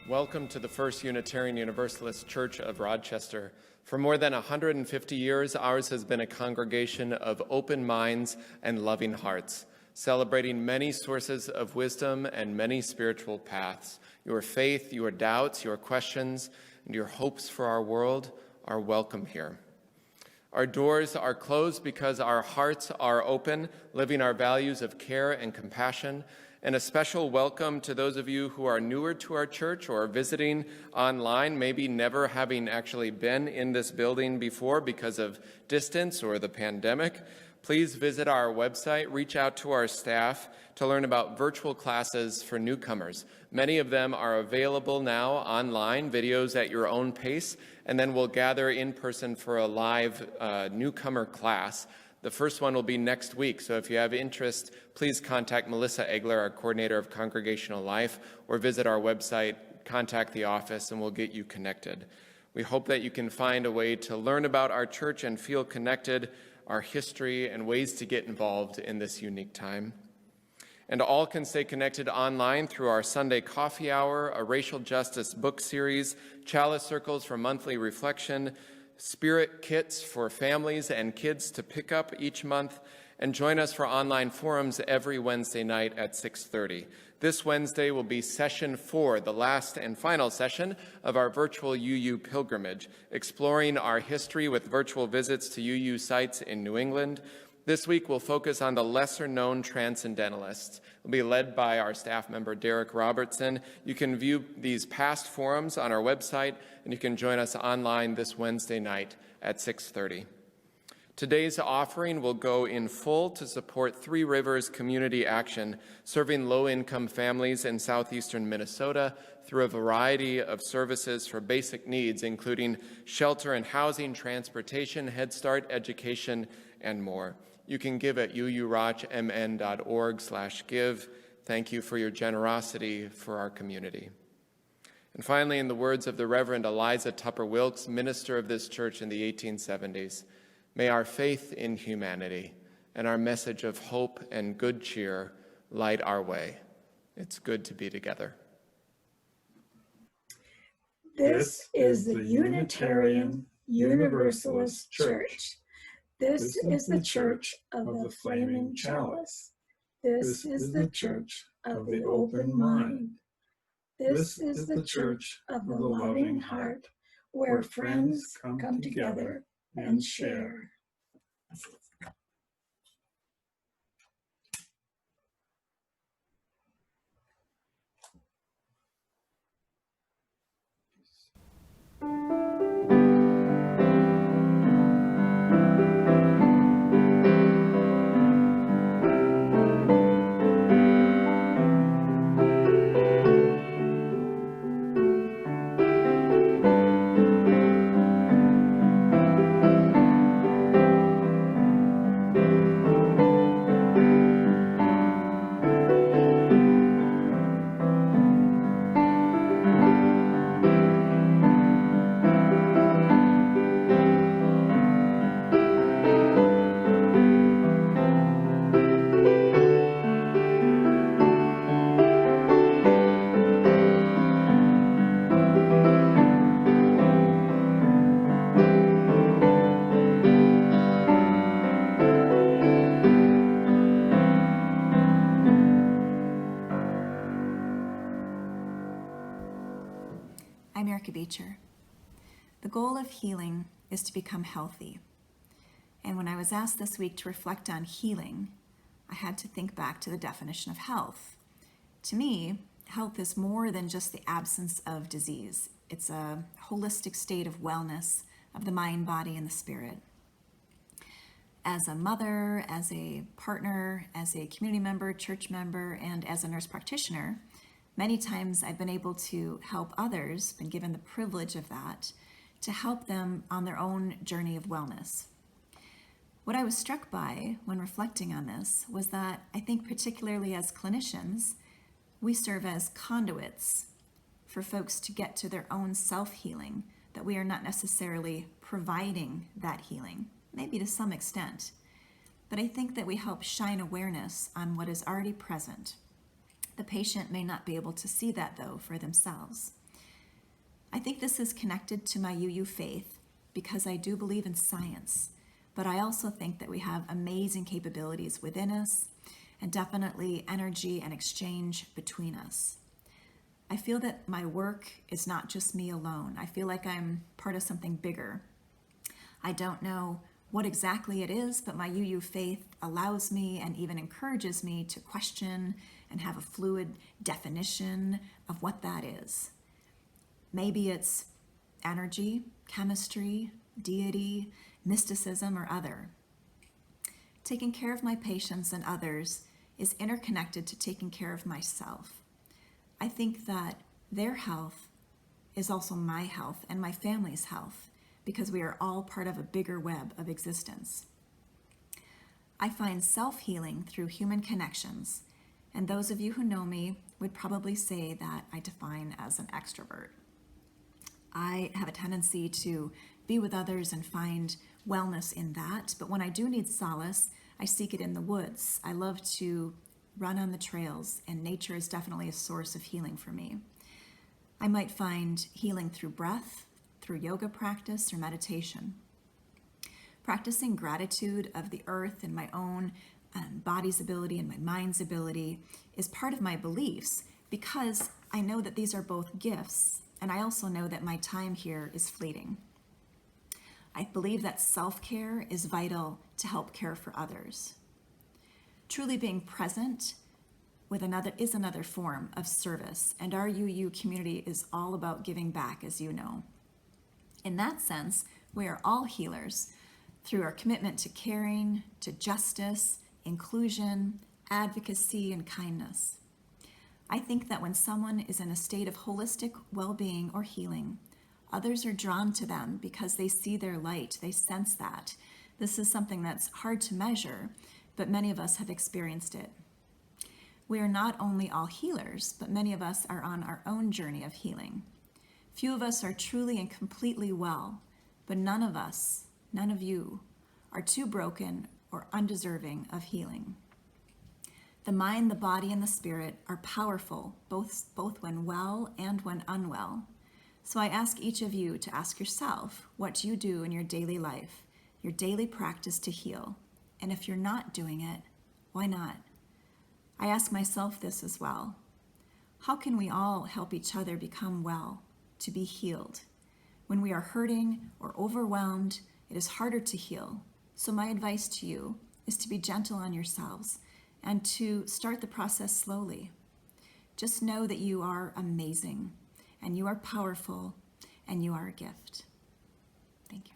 Welcome to the First Unitarian Universalist Church of Rochester. For more than 150 years, ours has been a congregation of open minds and loving hearts, celebrating many sources of wisdom and many spiritual paths. Your faith, your doubts, your questions, and your hopes for our world are welcome here. Our doors are closed because our hearts are open, living our values of care and compassion. And a special welcome to those of you who are newer to our church or visiting online, maybe never having actually been in this building before because of distance or the pandemic. Please visit our website, reach out to our staff to learn about virtual classes for newcomers. Many of them are available now online, videos at your own pace, and then we'll gather in person for a live newcomer class. The first one will be next week, so if you have interest, please contact Melissa Egler, our coordinator of congregational life, or visit our website, contact the office, and we'll get you connected. We hope that you can find a way to learn about our church and feel connected, our history, and ways to get involved in this unique time. And all can stay connected online through our Sunday coffee hour, a racial justice book series, Chalice circles for monthly reflection, spirit kits for families and kids to pick up each month, and join us for online forums every Wednesday night at 6:30. This Wednesday will be session 4, the last and final session of our virtual UU pilgrimage, exploring our history with virtual visits to UU sites in New England. This week we'll focus on the lesser-known transcendentalists. It'll be led by our staff member, Derek Robertson. You can view these past forums on our website, and you can join us online this Wednesday night at 6:30. Today's offering will go in full to support Three Rivers Community Action, serving low-income families in southeastern Minnesota through a variety of services for basic needs, including shelter and housing, transportation, Head Start, education, and more. You can give at uurochmn.org/give. Thank you for your generosity for our community. And finally, in the words of the Reverend Eliza Tupper Wilkes, minister of this church in the 1870s, may our faith in humanity and our message of hope and good cheer light our way. It's good to be together. This is the Unitarian Universalist Church. This is the Church of the Flaming Chalice. This is the Church of the Open Mind. This is the Church of the Loving Heart, where friends come together and share. The goal of healing is to become healthy. And when I was asked this week to reflect on healing, I had to think back to the definition of health. To me, health is more than just the absence of disease. It's a holistic state of wellness of the mind, body, and the spirit. As a mother, as a partner, as a community member, church member, and as a nurse practitioner, many times I've been able to help others, been given the privilege of that, to help them on their own journey of wellness. What I was struck by when reflecting on this was that I think particularly as clinicians, we serve as conduits for folks to get to their own self-healing, that we are not necessarily providing that healing, maybe to some extent. But I think that we help shine awareness on what is already present. The patient may not be able to see that, though, for themselves. I think this is connected to my UU faith because I do believe in science, but I also think that we have amazing capabilities within us and definitely energy and exchange between us. I feel that my work is not just me alone. I feel like I'm part of something bigger. I don't know what exactly it is, but my UU faith allows me and even encourages me to question and have a fluid definition of what that is. Maybe it's energy, chemistry, deity, mysticism, or other. Taking care of my patients and others is interconnected to taking care of myself. I think that their health is also my health and my family's health because we are all part of a bigger web of existence. I find self-healing through human connections, and those of you who know me would probably say that I define as an extrovert. I have a tendency to be with others and find wellness in that, but when I do need solace, I seek it in the woods. I love to run on the trails, and nature is definitely a source of healing for me. I might find healing through breath, through yoga practice or meditation. Practicing gratitude of the earth and my own body's ability and my mind's ability is part of my beliefs because I know that these are both gifts, and I also know that my time here is fleeting. I believe that self-care is vital to help care for others. Truly being present with another is another form of service, and our UU community is all about giving back, as you know. In that sense, we are all healers through our commitment to caring, to justice, inclusion, advocacy, and kindness. I think that when someone is in a state of holistic well-being or healing, others are drawn to them because they see their light, they sense that. This is something that's hard to measure, but many of us have experienced it. We are not only all healers, but many of us are on our own journey of healing. Few of us are truly and completely well, but none of you, are too broken or undeserving of healing. The mind, the body, and the spirit are powerful, both when well and when unwell. So I ask each of you to ask yourself what you do in your daily life, your daily practice to heal. And if you're not doing it, why not? I ask myself this as well. How can we all help each other become well, to be healed? When we are hurting or overwhelmed, it is harder to heal. So my advice to you is to be gentle on yourselves and to start the process slowly. Just know that you are amazing and you are powerful and you are a gift. Thank you.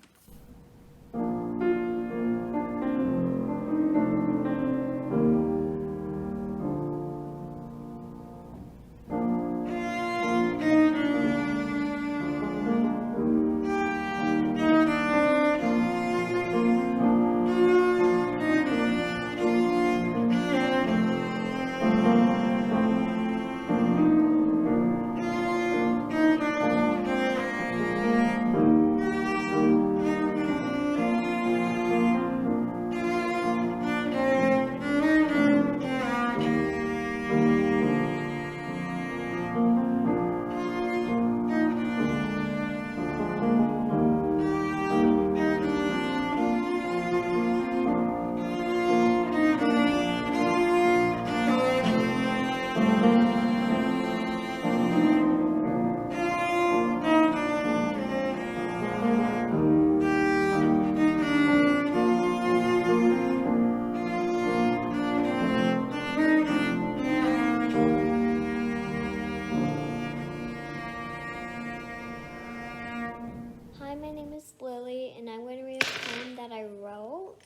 Hi, my name is Lily, and I'm going to read a poem that I wrote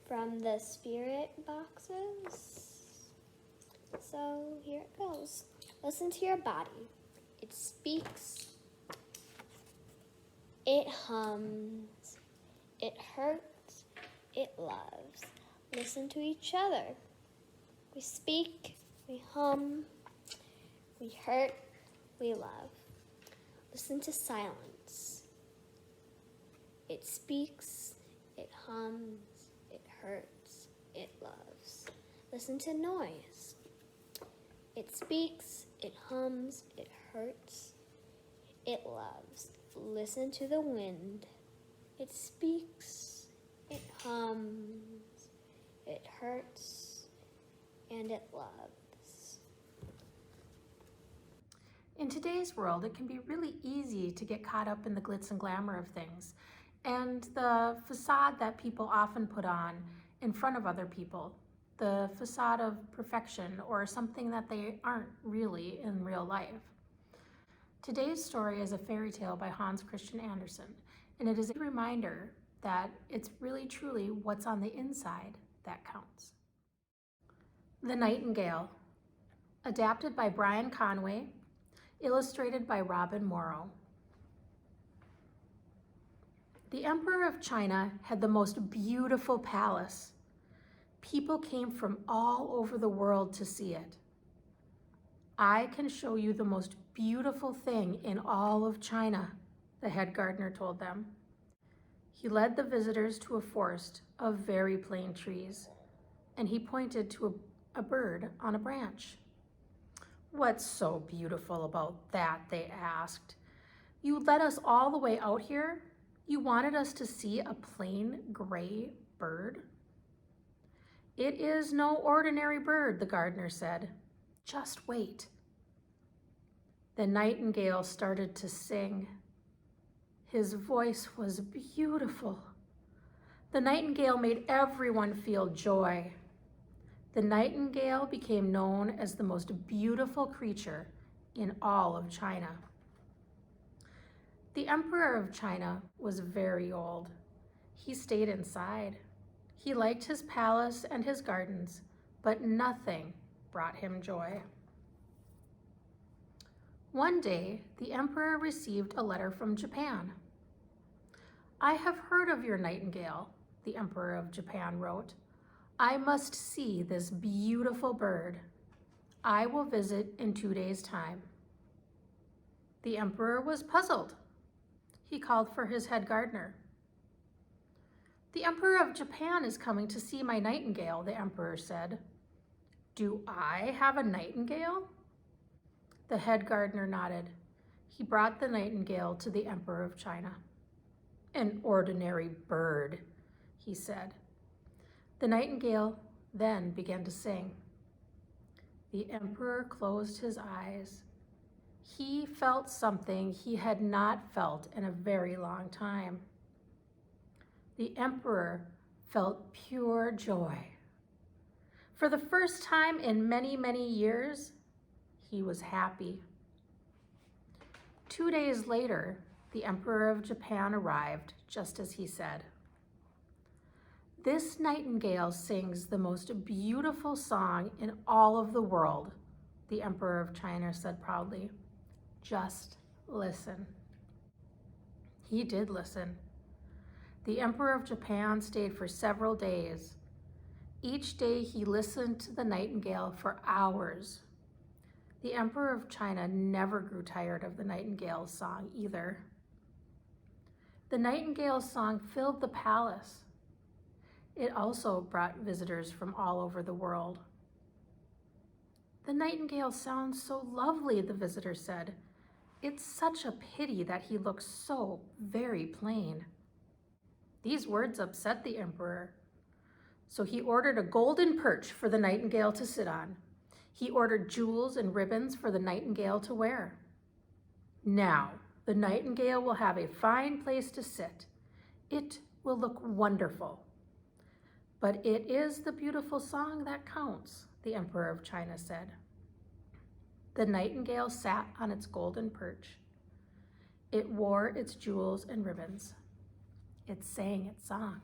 from the spirit boxes. So here it goes. Listen to your body. It speaks. It hums. It hurts. It loves. Listen to each other. We speak. We hum. We hurt. We love. Listen to silence. It speaks, it hums, it hurts, it loves. Listen to noise. It speaks, it hums, it hurts, it loves. Listen to the wind. It speaks, it hums, it hurts, and it loves. In today's world, it can be really easy to get caught up in the glitz and glamour of things and the facade that people often put on in front of other people, the facade of perfection or something that they aren't really in real life. Today's story is a fairy tale by Hans Christian Andersen, and it is a reminder that it's really truly what's on the inside that counts. The Nightingale, adapted by Brian Conway, illustrated by Robin Morrow. The Emperor of China had the most beautiful palace. People came from all over the world to see it. I can show you the most beautiful thing in all of China, the head gardener told them. He led the visitors to a forest of very plain trees, and he pointed to a bird on a branch. What's so beautiful about that, they asked. You led us all the way out here? You wanted us to see a plain gray bird? It is no ordinary bird, the gardener said. Just wait. The nightingale started to sing. His voice was beautiful. The nightingale made everyone feel joy. The nightingale became known as the most beautiful creature in all of China. The Emperor of China was very old. He stayed inside. He liked his palace and his gardens, but nothing brought him joy. One day, the emperor received a letter from Japan. I have heard of your nightingale, the Emperor of Japan wrote. I must see this beautiful bird. I will visit in 2 days' time. The emperor was puzzled. He called for his head gardener. The Emperor of Japan is coming to see my nightingale, the emperor said. Do I have a nightingale? The head gardener nodded. He brought the nightingale to the Emperor of China. An ordinary bird, he said. The nightingale then began to sing. The emperor closed his eyes. He felt something he had not felt in a very long time. The emperor felt pure joy. For the first time in many, many years, he was happy. 2 days later, the Emperor of Japan arrived, just as he said. This nightingale sings the most beautiful song in all of the world, the Emperor of China said proudly. Just listen. He did listen. The Emperor of Japan stayed for several days. Each day he listened to the nightingale for hours. The Emperor of China never grew tired of the nightingale's song either. The nightingale's song filled the palace. It also brought visitors from all over the world. The nightingale sounds so lovely, the visitor said. It's such a pity that he looks so very plain. These words upset the emperor. So he ordered a golden perch for the nightingale to sit on. He ordered jewels and ribbons for the nightingale to wear. Now, the nightingale will have a fine place to sit. It will look wonderful. But it is the beautiful song that counts, the Emperor of China said. The nightingale sat on its golden perch. It wore its jewels and ribbons. It sang its song.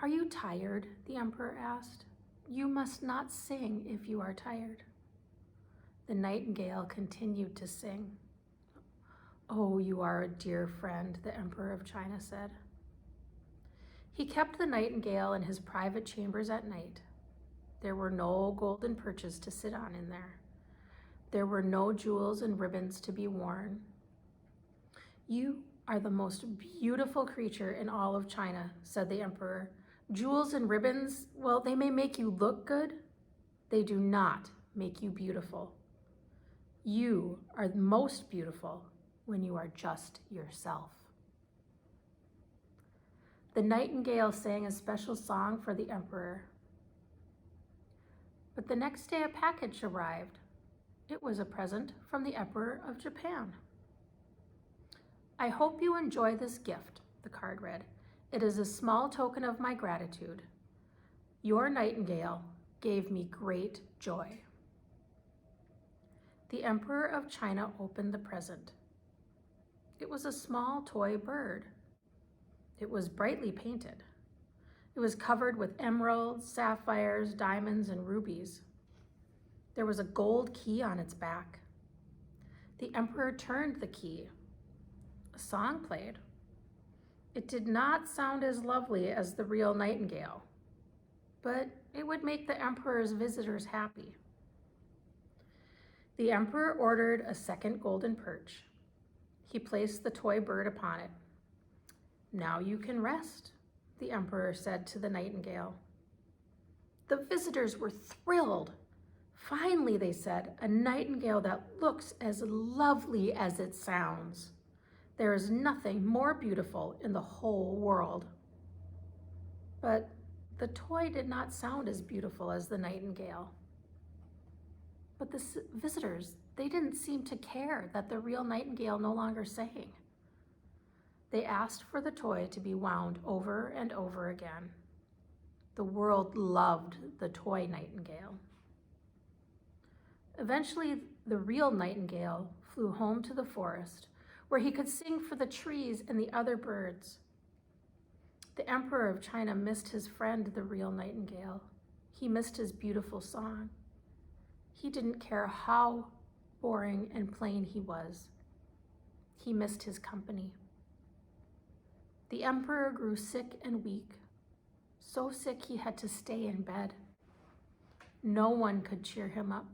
Are you tired? The emperor asked. You must not sing if you are tired. The nightingale continued to sing. Oh, you are a dear friend, the Emperor of China said. He kept the nightingale in his private chambers at night. There were no golden perches to sit on in there. There were no jewels and ribbons to be worn. You are the most beautiful creature in all of China, said the emperor. Jewels and ribbons, well, they may make you look good. They do not make you beautiful. You are most beautiful when you are just yourself. The nightingale sang a special song for the emperor. But the next day a package arrived. It was a present from the Emperor of Japan. I hope you enjoy this gift, the card read. It is a small token of my gratitude. Your nightingale gave me great joy. The Emperor of China opened the present. It was a small toy bird. It was brightly painted. It was covered with emeralds, sapphires, diamonds, and rubies. There was a gold key on its back. The emperor turned the key. A song played. It did not sound as lovely as the real nightingale, but it would make the emperor's visitors happy. The emperor ordered a second golden perch. He placed the toy bird upon it. Now you can rest, the emperor said to the nightingale. The visitors were thrilled. Finally, they said, a nightingale that looks as lovely as it sounds. There is nothing more beautiful in the whole world. But the toy did not sound as beautiful as the nightingale. But the visitors, they didn't seem to care that the real nightingale no longer sang. They asked for the toy to be wound over and over again. The world loved the toy nightingale. Eventually, the real nightingale flew home to the forest, where he could sing for the trees and the other birds. The Emperor of China missed his friend, the real nightingale. He missed his beautiful song. He didn't care how boring and plain he was. He missed his company. The emperor grew sick and weak, so sick he had to stay in bed. No one could cheer him up.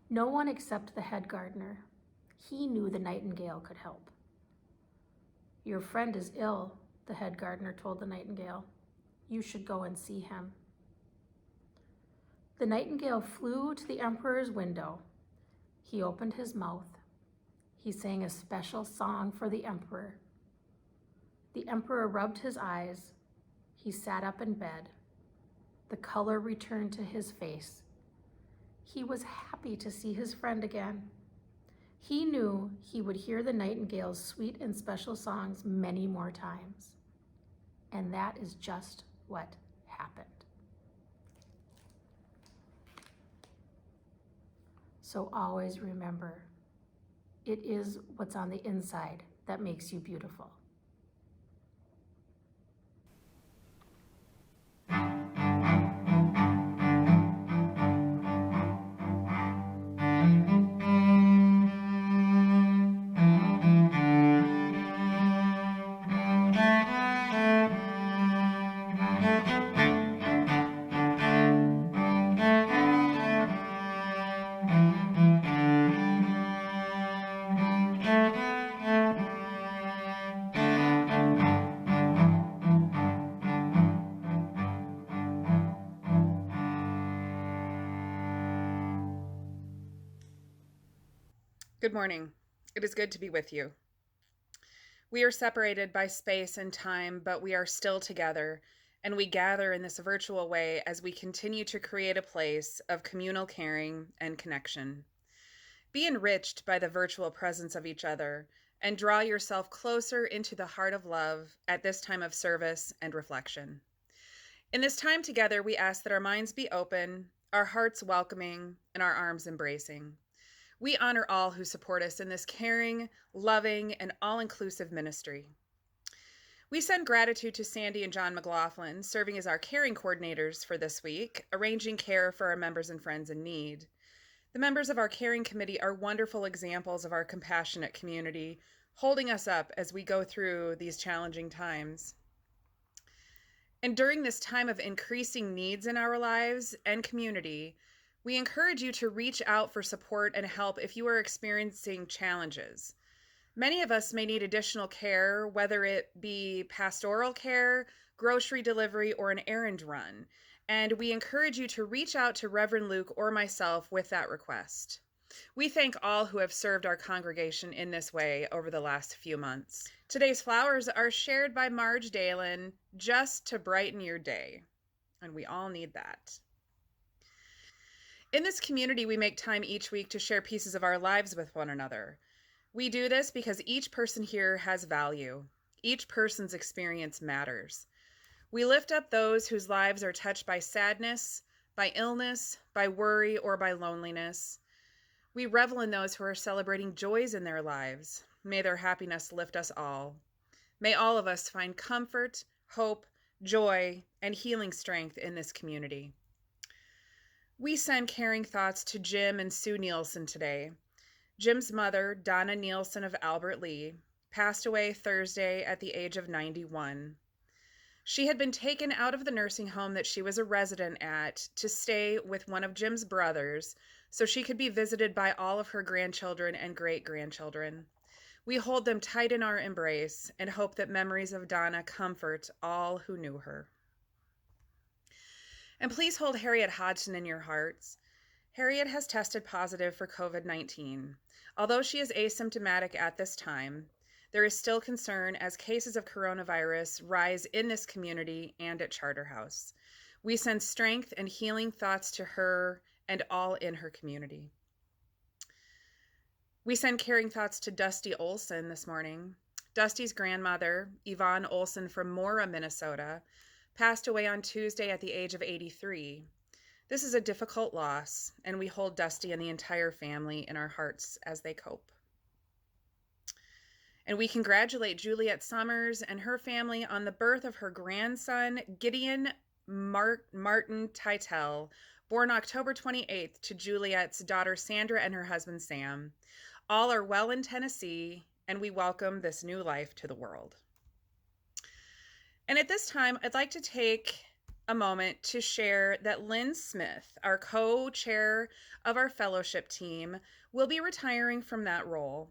No one except the head gardener. He knew the nightingale could help. Your friend is ill, the head gardener told the nightingale. You should go and see him. The nightingale flew to the emperor's window. He opened his mouth. He sang a special song for the emperor. The emperor rubbed his eyes. He sat up in bed. The color returned to his face. He was happy to see his friend again. He knew he would hear the nightingale's sweet and special songs many more times. And that is just what happened. So always remember, it is what's on the inside that makes you beautiful. Good morning. It is good to be with you. We are separated by space and time, but we are still together, and we gather in this virtual way as we continue to create a place of communal caring and connection. Be enriched by the virtual presence of each other, and draw yourself closer into the heart of love at this time of service and reflection. In this time together, we ask that our minds be open, our hearts welcoming, and our arms embracing. We honor all who support us in this caring, loving, and all-inclusive ministry. We send gratitude to Sandy and John McLaughlin, serving as our caring coordinators for this week, arranging care for our members and friends in need. The members of our caring committee are wonderful examples of our compassionate community, holding us up as we go through these challenging times. And during this time of increasing needs in our lives and community, we encourage you to reach out for support and help if you are experiencing challenges. Many of us may need additional care, whether it be pastoral care, grocery delivery, or an errand run. And we encourage you to reach out to Reverend Luke or myself with that request. We thank all who have served our congregation in this way over the last few months. Today's flowers are shared by Marge Dalen just to brighten your day, and we all need that. In this community, we make time each week to share pieces of our lives with one another. We do this because each person here has value. Each person's experience matters. We lift up those whose lives are touched by sadness, by illness, by worry, or by loneliness. We revel in those who are celebrating joys in their lives. May their happiness lift us all. May all of us find comfort, hope, joy, and healing strength in this community. We send caring thoughts to Jim and Sue Nielsen today. Jim's mother, Donna Nielsen of Albert Lee, passed away Thursday at the age of 91. She had been taken out of the nursing home that she was a resident at to stay with one of Jim's brothers so she could be visited by all of her grandchildren and great-grandchildren. We hold them tight in our embrace and hope that memories of Donna comfort all who knew her. And please hold Harriet Hodgson in your hearts. Harriet has tested positive for COVID-19. Although she is asymptomatic at this time, there is still concern as cases of coronavirus rise in this community and at Charterhouse. We send strength and healing thoughts to her and all in her community. We send caring thoughts to Dusty Olson this morning. Dusty's grandmother, Yvonne Olson from Mora, Minnesota, passed away on Tuesday at the age of 83. This is a difficult loss, and we hold Dusty and the entire family in our hearts as they cope. And we congratulate Juliet Summers and her family on the birth of her grandson, Gideon Martin Titel, born October 28th to Juliet's daughter Sandra and her husband Sam. All are well in Tennessee, and we welcome this new life to the world. And at this time, I'd like to take a moment to share that Lynn Smith, our co-chair of our fellowship team, will be retiring from that role.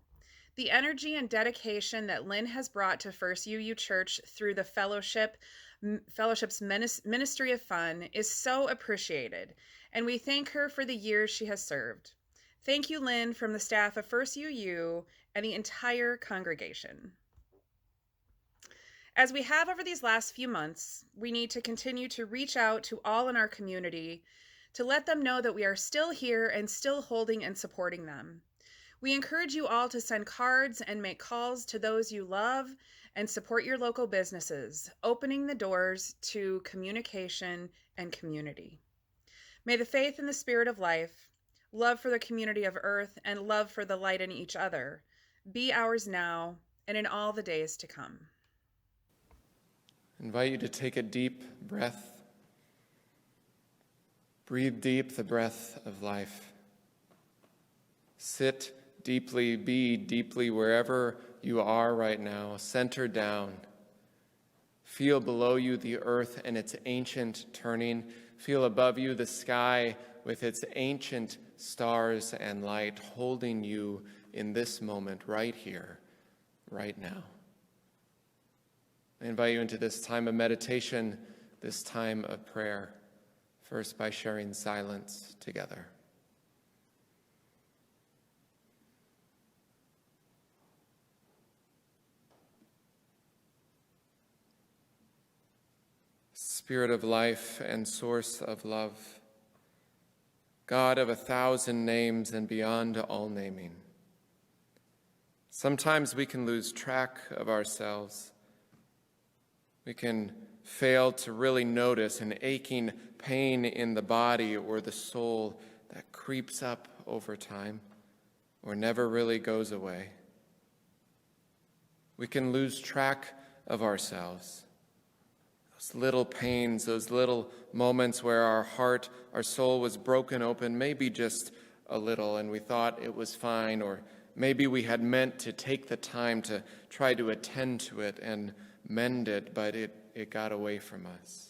The energy and dedication that Lynn has brought to First UU Church through the fellowship's Ministry of Fun is so appreciated, and we thank her for the years she has served. Thank you, Lynn, from the staff of First UU and the entire congregation. As we have over these last few months, we need to continue to reach out to all in our community to let them know that we are still here and still holding and supporting them. We encourage you all to send cards and make calls to those you love and support your local businesses, opening the doors to communication and community. May the faith and the spirit of life, love for the community of earth, and love for the light in each other be ours now and in all the days to come. I invite you to take a deep breath. Breathe deep the breath of life. Sit deeply, be deeply wherever you are right now. Center down. Feel below you the earth and its ancient turning. Feel above you the sky with its ancient stars and light holding you in this moment right here, right now. I invite you into this time of meditation, this time of prayer, first by sharing silence together. Spirit of life and source of love, God of 1,000 names and beyond all naming. Sometimes we can lose track of ourselves. We can fail to really notice an aching pain in the body or the soul that creeps up over time or never really goes away. We can lose track of ourselves. Those little pains, those little moments where our heart, our soul was broken open, maybe just a little, and we thought it was fine, or maybe we had meant to take the time to try to attend to it and mend it, but it got away from us.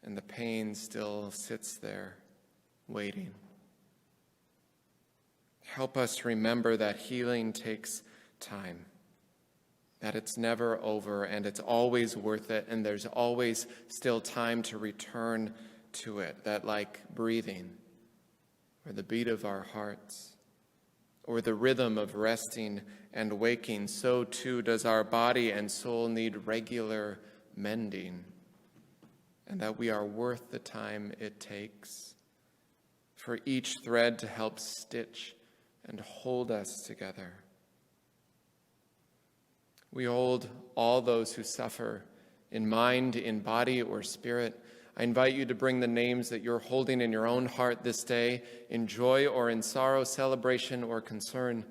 And the pain still sits there, waiting. Help us remember that healing takes time, that it's never over and it's always worth it, and there's always still time to return to it, that like breathing or the beat of our hearts, or the rhythm of resting and waking, so too does our body and soul need regular mending, and that we are worth the time it takes for each thread to help stitch and hold us together. We hold all those who suffer in mind, in body, or spirit. I invite you to bring the names that you're holding in your own heart this day, in joy or in sorrow, celebration or concern,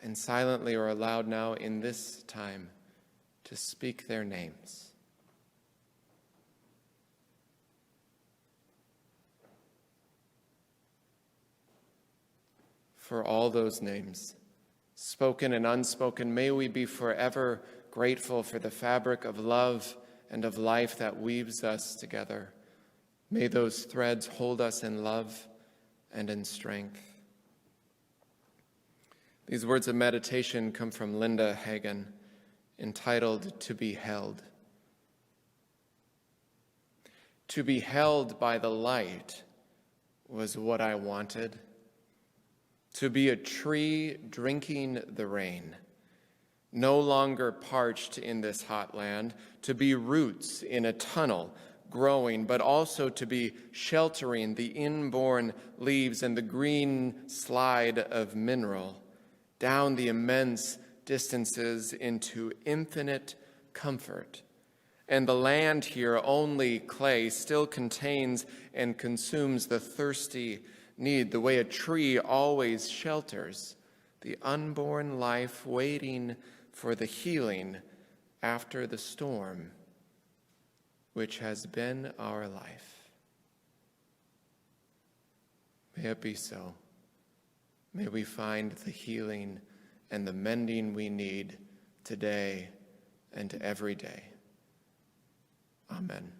and silently or aloud now in this time to speak their names. For all those names, spoken and unspoken, may we be forever grateful for the fabric of love and of life that weaves us together. May those threads hold us in love and in strength. These words of meditation come from Linda Hagen, entitled To Be Held. To be held by the light was what I wanted. To be a tree drinking the rain, no longer parched in this hot land, to be roots in a tunnel growing, but also to be sheltering the inborn leaves and the green slide of mineral down the immense distances into infinite comfort. And the land here, only clay, still contains and consumes the thirsty need, the way a tree always shelters the unborn life waiting for the healing after the storm, which has been our life. May it be so. May we find the healing and the mending we need today and every day. Amen.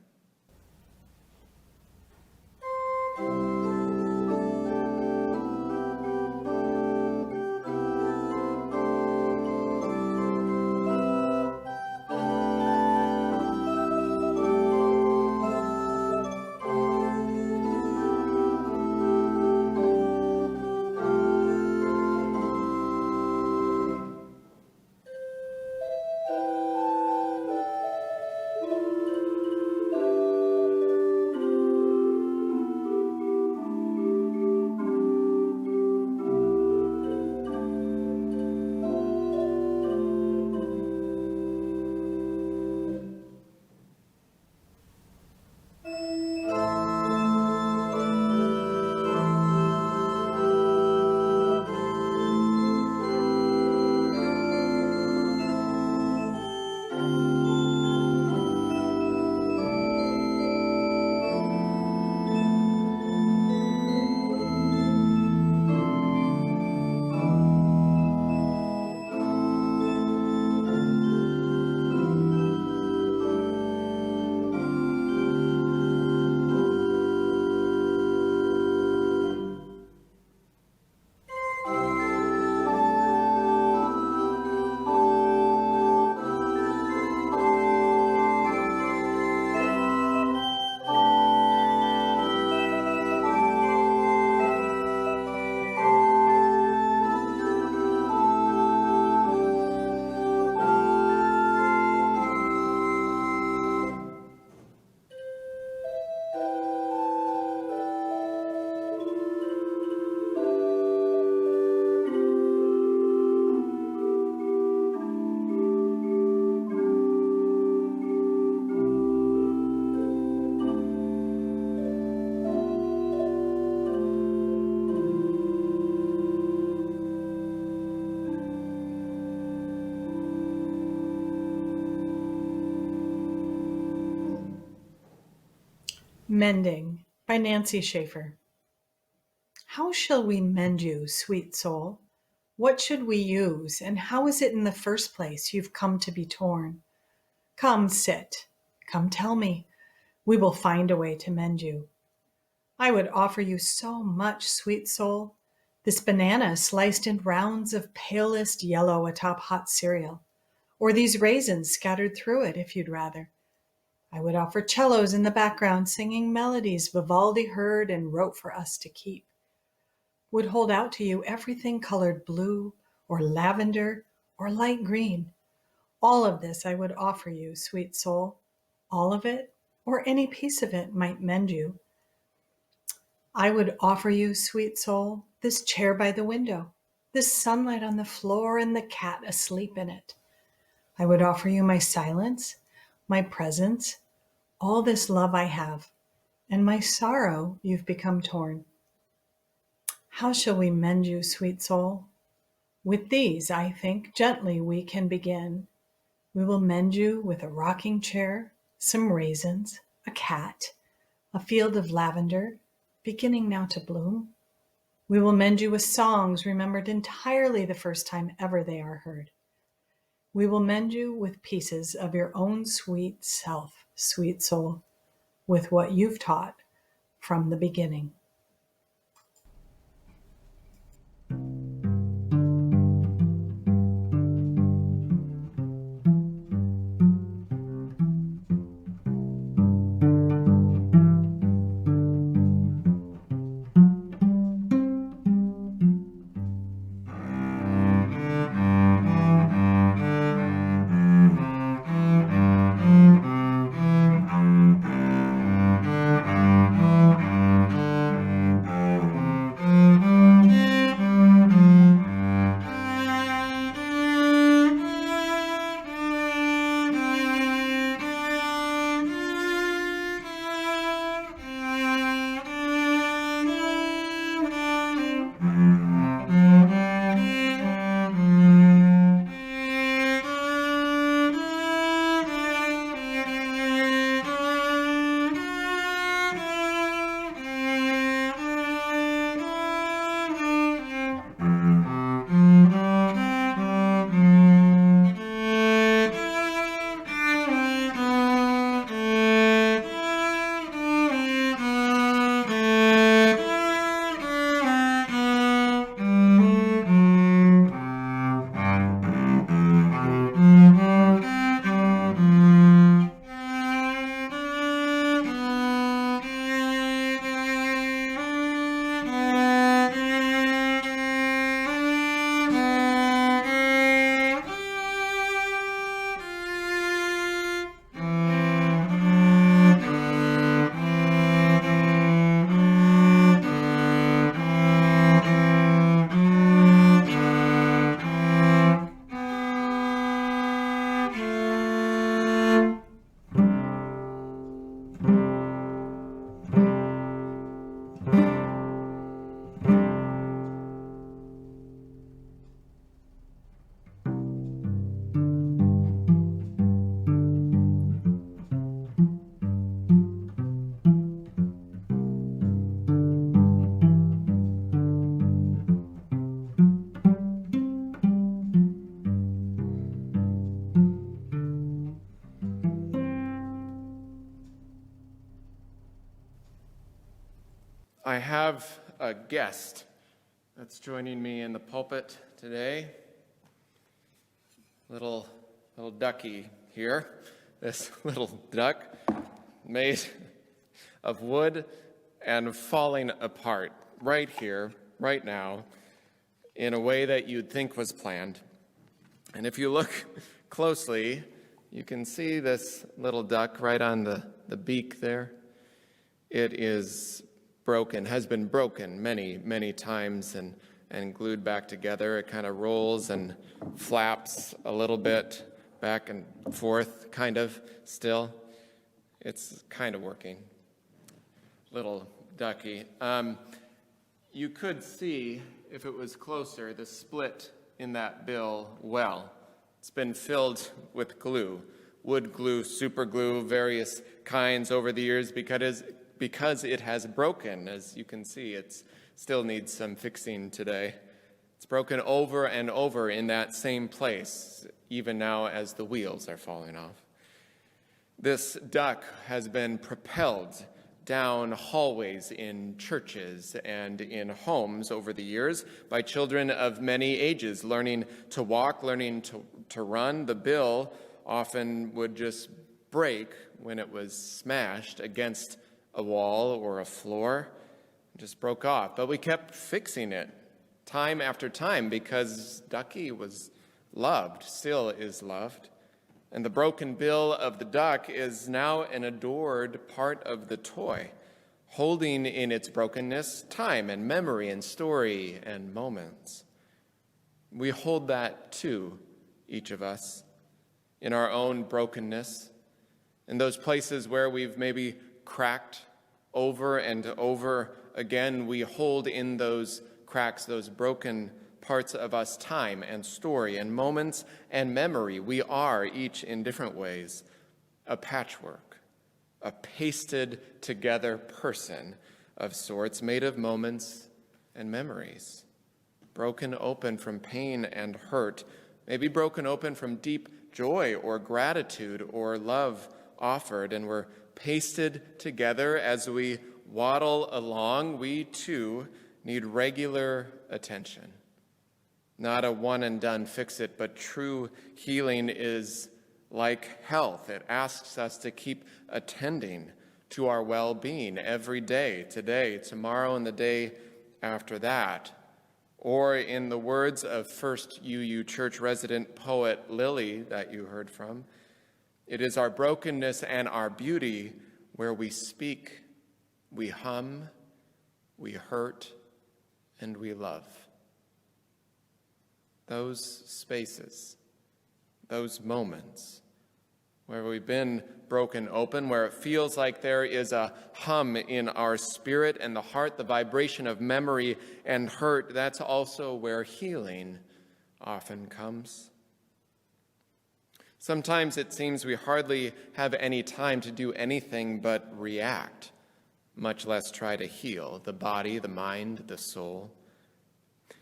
Mending by Nancy Shaefer. How shall we mend you, sweet soul? What should we use, and how is it in the first place you've come to be torn? Come sit, come tell me. We will find a way to mend you. I would offer you so much, sweet soul. This banana sliced in rounds of palest yellow atop hot cereal, or these raisins scattered through it if you'd rather. I would offer cellos in the background singing melodies Vivaldi heard and wrote for us to keep. would hold out to you everything colored blue or lavender or light green. All of this I would offer you, sweet soul. All of it, or any piece of it, might mend you. I would offer you, sweet soul, this chair by the window, this sunlight on the floor, and the cat asleep in it. I would offer you my silence, my presence, all this love I have, and my sorrow you've become torn. How shall we mend you, sweet soul? With these, I think, gently we can begin. We will mend you with a rocking chair, some raisins, a cat, a field of lavender, beginning now to bloom. We will mend you with songs remembered entirely the first time ever they are heard. We will mend you with pieces of your own sweet self, sweet soul, with what you've taught from the beginning. I have a guest that's joining me in the pulpit today. Little ducky here. This little duck made of wood and falling apart right here, right now, in a way that you'd think was planned. And if you look closely, you can see this little duck right on the beak there. It is broken, has been broken many, many times and glued back together. It kind of rolls and flaps a little bit back and forth, kind of, still. It's kind of working. Little ducky. You could see, if it was closer, the split in that bill well. It's been filled with glue, wood glue, super glue, various kinds over the years because it has broken. As you can see, it still needs some fixing today. It's broken over and over in that same place, even now as the wheels are falling off. This duck has been propelled down hallways in churches and in homes over the years by children of many ages, learning to walk, learning to run. The bill often would just break when it was smashed against a wall or a floor. just broke off, but we kept fixing it time after time because Ducky was loved, still is loved. And the broken bill of the duck is now an adored part of the toy, holding in its brokenness time and memory and story and moments. We hold that too, each of us, in our own brokenness, in those places where we've maybe cracked over and over again. We hold in those cracks, those broken parts of us, time and story and moments and memory. We are, each in different ways, a patchwork, a pasted together person of sorts, made of moments and memories, broken open from pain and hurt, maybe broken open from deep joy or gratitude or love offered, and we're pasted together as we waddle along. We too need regular attention. Not a one and done fix it, but true healing is like health. It asks us to keep attending to our well-being every day, today, tomorrow, and the day after that. Or in the words of First UU Church resident poet Lily that you heard from, it is our brokenness and our beauty where we speak, we hum, we hurt, and we love. Those spaces, those moments where we've been broken open, where it feels like there is a hum in our spirit and the heart, the vibration of memory and hurt, that's also where healing often comes. Sometimes it seems we hardly have any time to do anything but react, much less try to heal the body, the mind, the soul.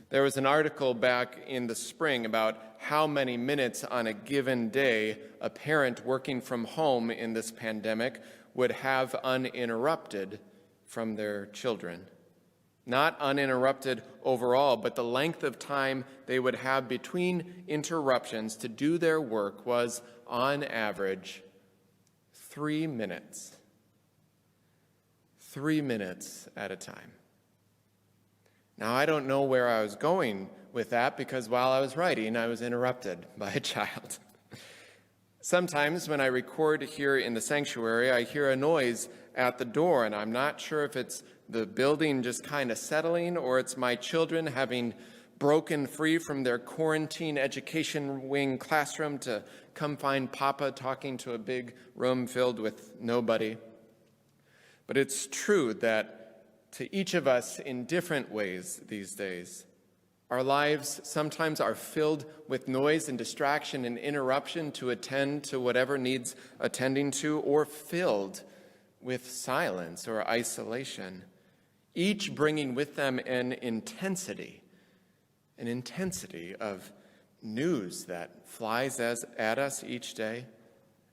There was an article back in the spring about how many minutes on a given day a parent working from home in this pandemic would have uninterrupted from their children. Not uninterrupted overall, but the length of time they would have between interruptions to do their work was, on average, 3 minutes. 3 minutes at a time. Now, I don't know where I was going with that because while I was writing, I was interrupted by a child. Sometimes when I record here in the sanctuary, I hear a noise at the door, and I'm not sure if it's the building just kind of settling or it's my children having broken free from their quarantine education wing classroom to come find Papa talking to a big room filled with nobody. But it's true that to each of us in different ways these days, our lives sometimes are filled with noise and distraction and interruption to attend to whatever needs attending to, or filled with silence or isolation, each bringing with them an intensity of news that flies at us each day.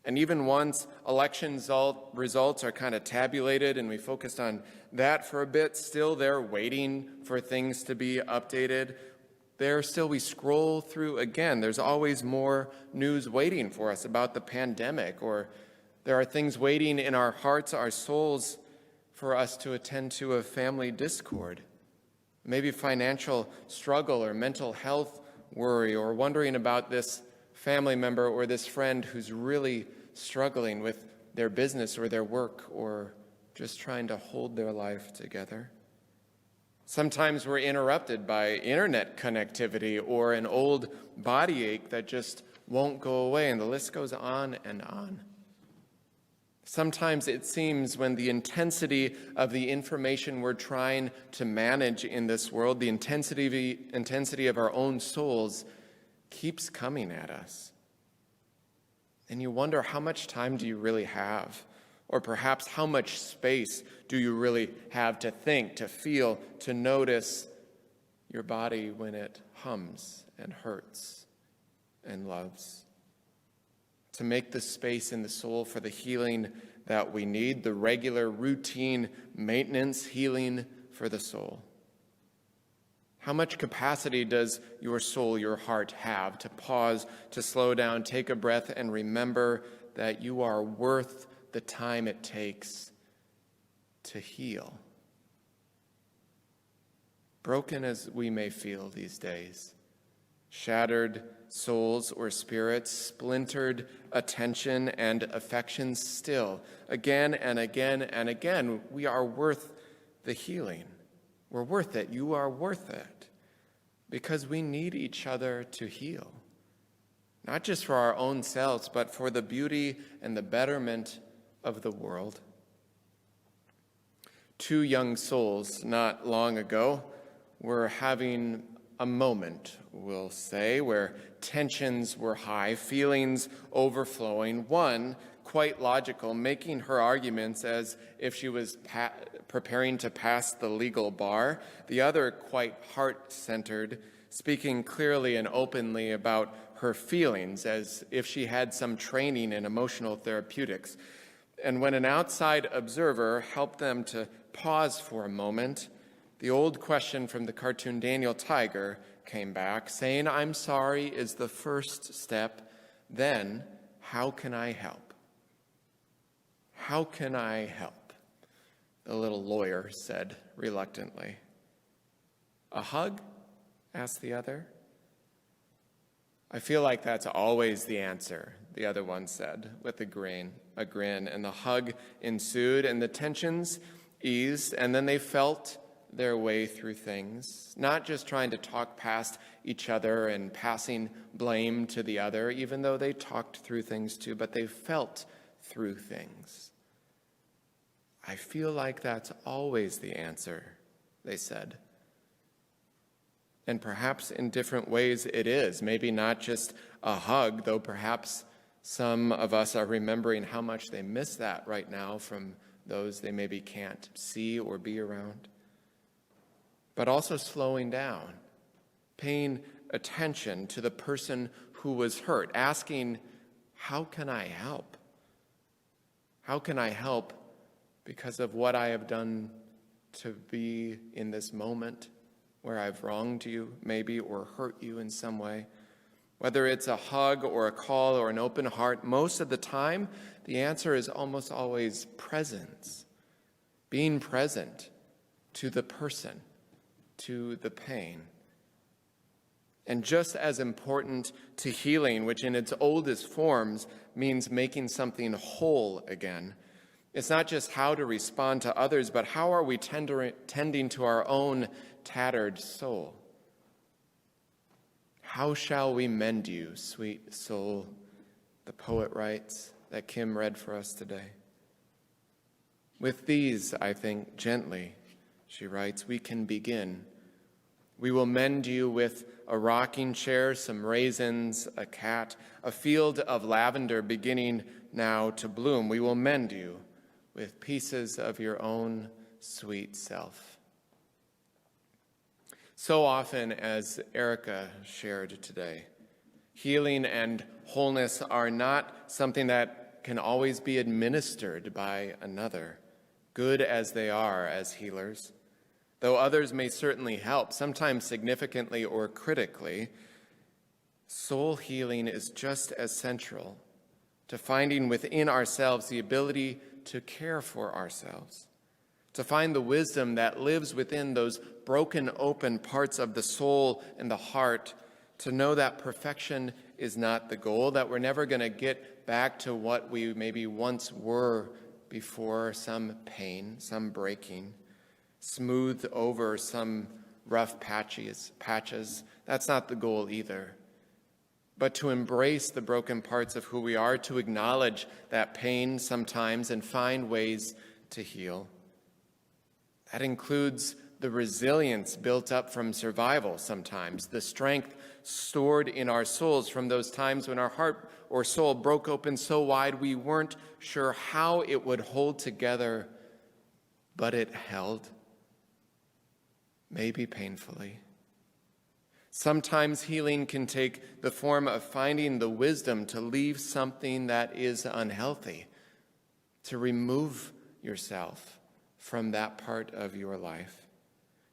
And even once election results are kind of tabulated and we focused on that for a bit, still they're waiting for things to be updated. There still we scroll through again. There's always more news waiting for us about the pandemic, or there are things waiting in our hearts, our souls, for us to attend to of family discord. Maybe financial struggle or mental health worry, or wondering about this family member or this friend who's really struggling with their business or their work, or just trying to hold their life together. Sometimes we're interrupted by internet connectivity or an old body ache that just won't go away, and the list goes on and on. Sometimes it seems when the intensity of the information we're trying to manage in this world, the intensity of our own souls, keeps coming at us. And you wonder, how much time do you really have? Or perhaps how much space do you really have to think, to feel, to notice your body when it hums and hurts and loves? To make the space in the soul for the healing that we need, the regular routine maintenance healing for the soul. How much capacity does your soul, your heart have to pause, to slow down, take a breath, and remember that you are worth the time it takes to heal? broken as we may feel these days, shattered souls or spirits, splintered attention and affections still, again and again and again, we are worth the healing. We're worth it. You are worth it. Because we need each other to heal. Not just for our own selves, but for the beauty and the betterment of the world. 2 young souls not long ago were having a moment, we'll say, where tensions were high, feelings overflowing. One, quite logical, making her arguments as if she was preparing to pass the legal bar. The other, quite heart-centered, speaking clearly and openly about her feelings as if she had some training in emotional therapeutics. And when an outside observer helped them to pause for a moment, the old question from the cartoon Daniel Tiger came back, saying, "I'm sorry is the first step. Then, how can I help?" How can I help? The little lawyer said reluctantly. A hug? Asked the other. I feel like that's always the answer, the other one said with a grin, and the hug ensued and the tensions eased, and then they felt their way through things, not just trying to talk past each other and passing blame to the other, even though they talked through things too, but they felt through things. I feel like that's always the answer, they said. And perhaps in different ways it is, maybe not just a hug, though perhaps some of us are remembering how much they miss that right now from those they maybe can't see or be around. But also slowing down, paying attention to the person who was hurt, asking, how can I help? How can I help because of what I have done to be in this moment where I've wronged you maybe or hurt you in some way? Whether it's a hug or a call or an open heart, most of the time, the answer is almost always presence. Being present to the person, to the pain. And just as important to healing, which in its oldest forms means making something whole again, it's not just how to respond to others, but how are we tending to our own tattered soul? How shall we mend you, sweet soul, the poet writes, that Kim read for us today. With these, I think, gently, she writes, we can begin. We will mend you with a rocking chair, some raisins, a cat, a field of lavender beginning now to bloom. We will mend you with pieces of your own sweet self. So often, as Erica shared today, healing and wholeness are not something that can always be administered by another, good as they are as healers. Though others may certainly help, sometimes significantly or critically, soul healing is just as central to finding within ourselves the ability to care for ourselves, to find the wisdom that lives within those broken open parts of the soul and the heart, to know that perfection is not the goal, that we're never going to get back to what we maybe once were before some pain, some breaking, smooth over some rough patches. That's not the goal either. But to embrace the broken parts of who we are, to acknowledge that pain sometimes and find ways to heal. That includes the resilience built up from survival sometimes, the strength stored in our souls from those times when our heart or soul broke open so wide we weren't sure how it would hold together, but it held, maybe painfully. Sometimes healing can take the form of finding the wisdom to leave something that is unhealthy, to remove yourself from that part of your life,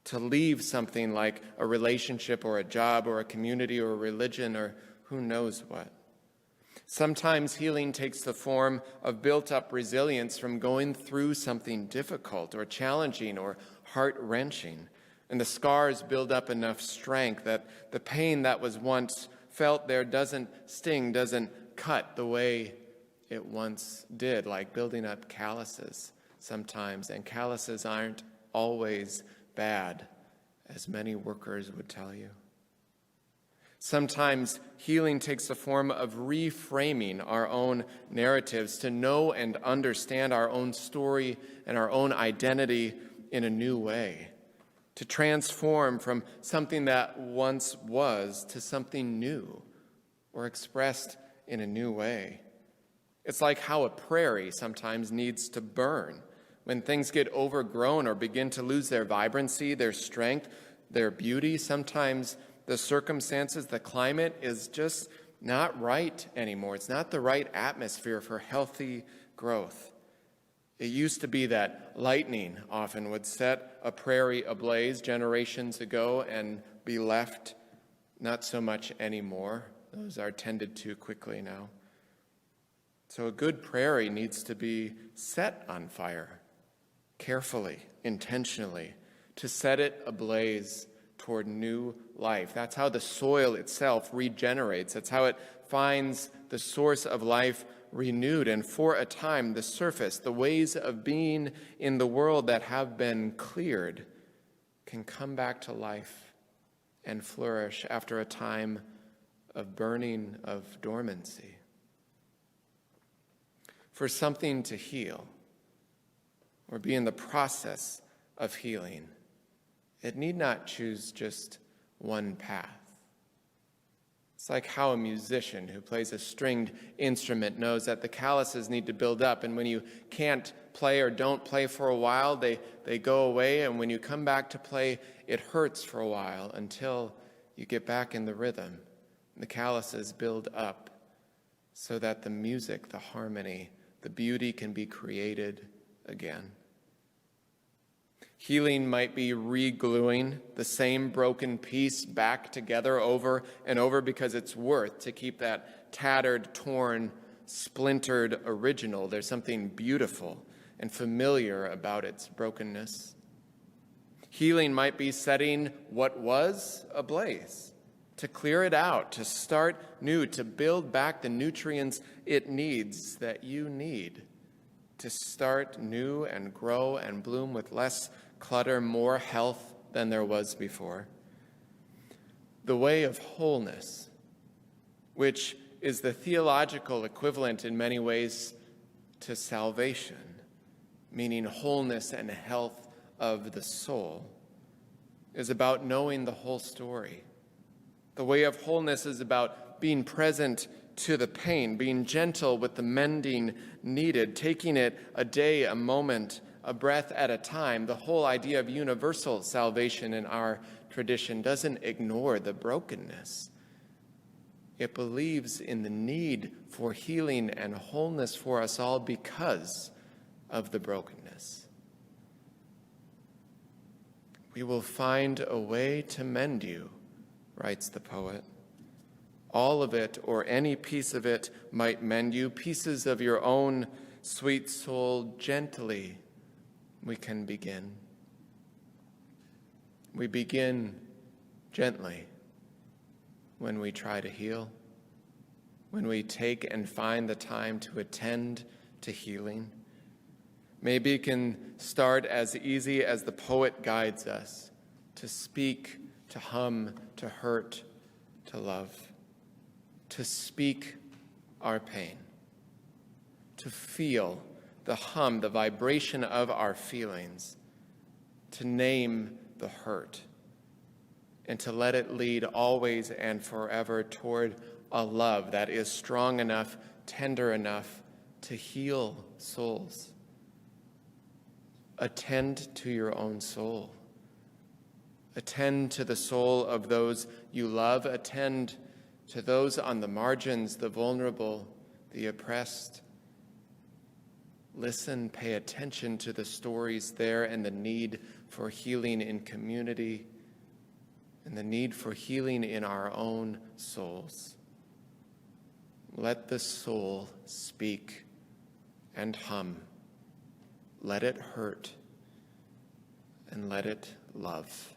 to leave something like a relationship or a job or a community or a religion or who knows what. Sometimes healing takes the form of built-up resilience from going through something difficult or challenging or heart-wrenching, and the scars build up enough strength that the pain that was once felt there doesn't sting, doesn't cut the way it once did, like building up calluses sometimes. And calluses aren't always bad, as many workers would tell you. Sometimes healing takes the form of reframing our own narratives to know and understand our own story and our own identity in a new way, to transform from something that once was to something new or expressed in a new way. It's like how a prairie sometimes needs to burn when things get overgrown or begin to lose their vibrancy, their strength, their beauty. Sometimes the circumstances, the climate is just not right anymore. It's not the right atmosphere for healthy growth. It used to be that lightning often would set a prairie ablaze generations ago and be left. Not so much anymore. Those are tended to quickly now. So a good prairie needs to be set on fire, carefully, intentionally, to set it ablaze toward new life. That's how the soil itself regenerates. That's how it finds the source of life renewed. And for a time, the surface, the ways of being in the world that have been cleared, can come back to life and flourish after a time of burning, of dormancy. For something to heal or be in the process of healing, it need not choose just one path. It's like how a musician who plays a stringed instrument knows that the calluses need to build up, and when you can't play or don't play for a while, they go away, and when you come back to play, it hurts for a while until you get back in the rhythm. The calluses build up so that the music, the harmony, the beauty can be created again. Healing might be re-gluing the same broken piece back together over and over because it's worth to keep that tattered, torn, splintered original. There's something beautiful and familiar about its brokenness. Healing might be setting what was ablaze, to clear it out, to start new, to build back the nutrients it needs, that you need, to start new and grow and bloom with less clutter, more health than there was before. The way of wholeness, which is the theological equivalent in many ways to salvation, meaning wholeness and health of the soul, is about knowing the whole story. The way of wholeness is about being present to the pain, being gentle with the mending needed, taking it a day, a moment, a breath at a time. The whole idea of universal salvation in our tradition doesn't ignore the brokenness. It believes in the need for healing and wholeness for us all because of the brokenness. We will find a way to mend you, writes the poet. All of it or any piece of it might mend you. Pieces of your own sweet soul, gently we can begin. We begin gently when we try to heal, when we take and find the time to attend to healing. Maybe it can start as easy as the poet guides us, to speak, to hum, to hurt, to love, to speak our pain, to feel the hum, the vibration of our feelings, to name the hurt, and to let it lead always and forever toward a love that is strong enough, tender enough to heal souls. Attend to your own soul. Attend to the soul of those you love. Attend to those on the margins, the vulnerable, the oppressed. Listen, pay attention to the stories there and the need for healing in community and the need for healing in our own souls. Let the soul speak and hum. Let it hurt and let it love.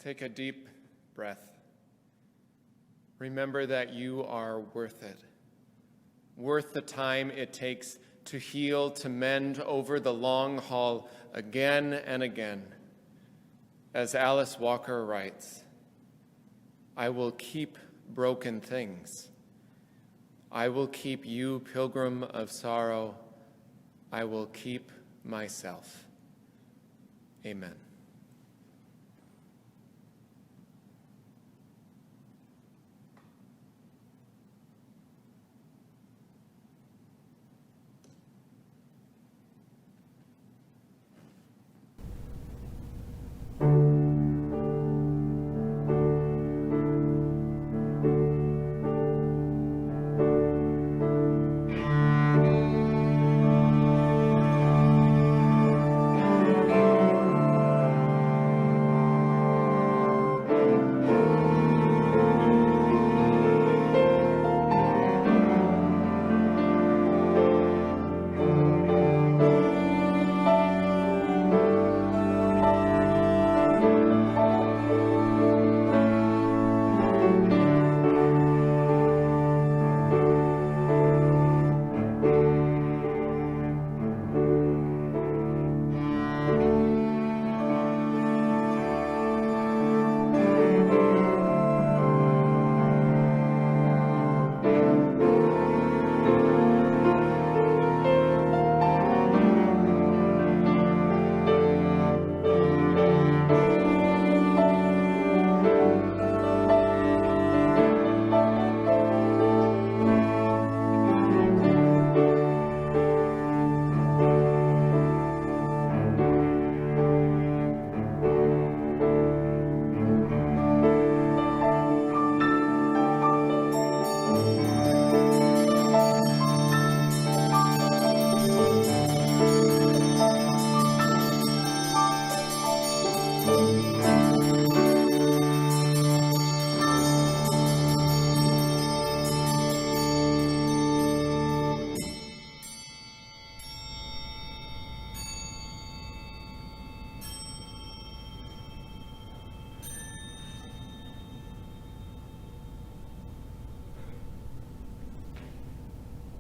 Take a deep breath. Remember that you are worth it, worth the time it takes to heal, to mend over the long haul again and again. As Alice Walker writes, I will keep broken things. I will keep you, pilgrim of sorrow. I will keep myself. Amen.